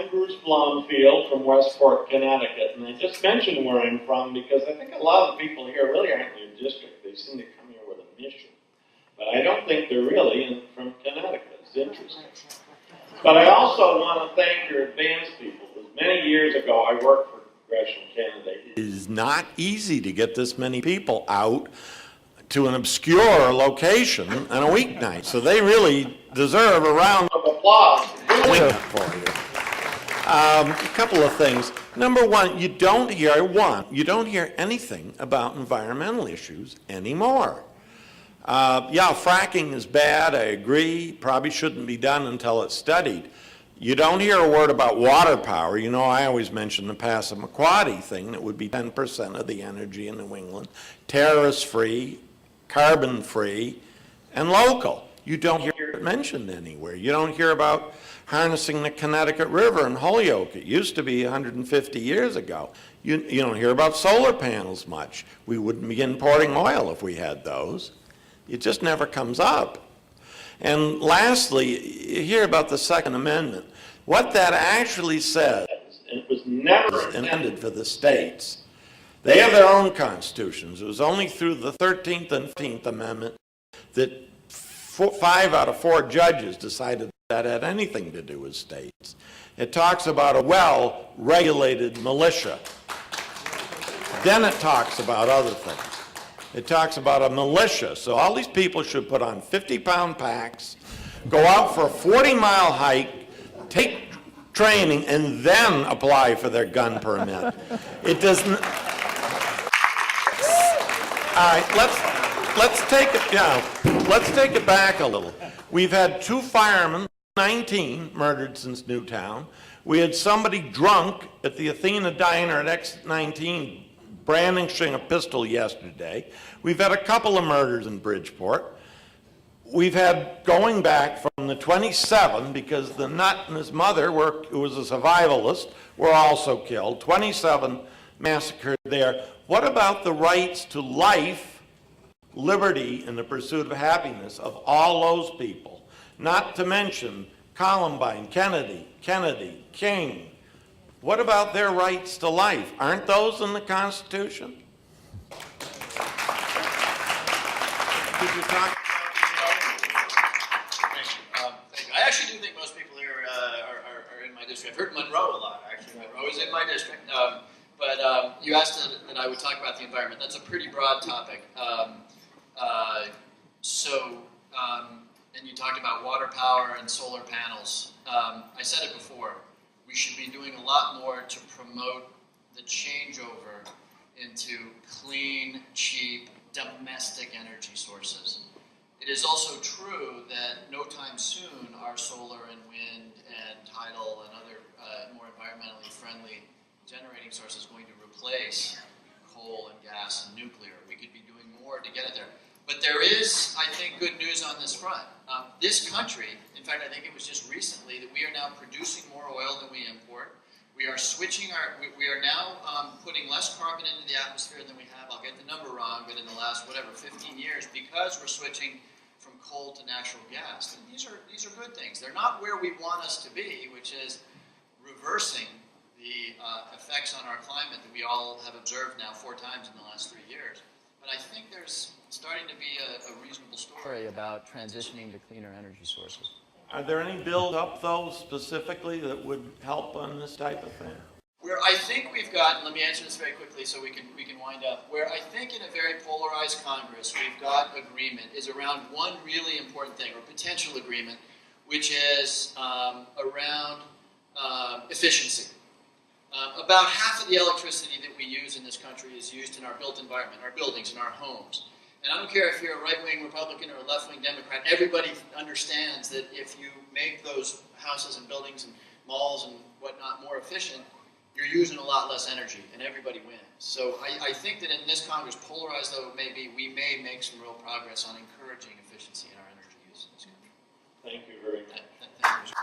I'm Bruce Blomfield from Westport, Connecticut, and I just mentioned where I'm from because I think a lot of the people here really aren't in your district. They seem to come here with a mission. But I don't think they're really from Connecticut. It's interesting. But I also want to thank your advanced people, because many years ago I worked for congressional candidates. It is not easy to get this many people out to an obscure location on a weeknight. So they really deserve a round of applause for doing that for you. A couple of things. Number one, you don't hear anything about environmental issues anymore. Yeah, fracking is bad, I agree. Probably shouldn't be done until it's studied. You don't hear a word about water power. You know, I always mention the Passamaquoddy thing that would be 10% of the energy in New England, terrorist-free, carbon-free, and local. You don't hear it mentioned anywhere. You don't hear about harnessing the Connecticut River in Holyoke. It used to be 150 years ago. You don't hear about solar panels much. We wouldn't be importing oil if we had those. It just never comes up. And lastly, you hear about the Second Amendment. What that actually says, and it was never intended for the states. They have their own constitutions. It was only through the 13th and 15th Amendment that 5 out of 4 judges decided that had anything to do with states. It talks about a well-regulated militia. Then it talks about other things. It talks about a militia. So all these people should put on 50-pound packs, go out for a 40-mile hike, take training, and then apply for their gun permit. It doesn't. All right, let's take it back a little. We've had 2 firemen, 19 murdered since Newtown. We had somebody drunk at the Athena Diner at X19 brandishing a pistol yesterday. We've had a couple of murders in Bridgeport. We've had, going back from the 27, because the nut and his mother, who was a survivalist, were also killed. 27 massacred there. What about the rights to life, liberty, and the pursuit of happiness of all those people? Not to mention Columbine, Kennedy, King. What about their rights to life? Aren't those in the Constitution? Could you talk? Thank you. I actually do think most people here are in my district. I've heard Monroe a lot, actually. Monroe is in my district. But you asked that I would talk about the environment. That's a pretty broad topic. And you talked about water power and solar panels. I said it before. We should be doing a lot more to promote the changeover into clean, cheap, domestic energy sources. It is also true that no time soon our solar and wind and tidal and other more environmentally friendly generating sources is going to replace coal and gas and nuclear. We could be doing more to get it there. But there is, I think, good news on this front. This country, in fact, I think it was just recently that we are now producing more oil than we import. We are switching we are now putting less carbon into the atmosphere than we have. I'll get the number wrong, but in the last, 15 years, because we're switching from coal to natural gas. And these are good things. They're not where we want us to be, which is reversing the effects on our climate that we all have observed now 4 times in the last 3 years. But I think there's starting to be a reasonable story about transitioning to cleaner energy sources. Are there any bills up, though, specifically that would help on this type of thing? Where I think we've got, let me answer this very quickly so we can wind up. Where I think in a very polarized Congress we've got agreement is around one really important thing, or potential agreement, which is around efficiency. About half of the electricity that we use in this country is used in our built environment, our buildings, and our homes. And I don't care if you're a right-wing Republican or a left-wing Democrat, everybody understands that if you make those houses and buildings and malls and whatnot more efficient, you're using a lot less energy, and everybody wins. So I think that in this Congress, polarized though it may be, we may make some real progress on encouraging efficiency in our energy use in this country. Thank you very much. Thank you.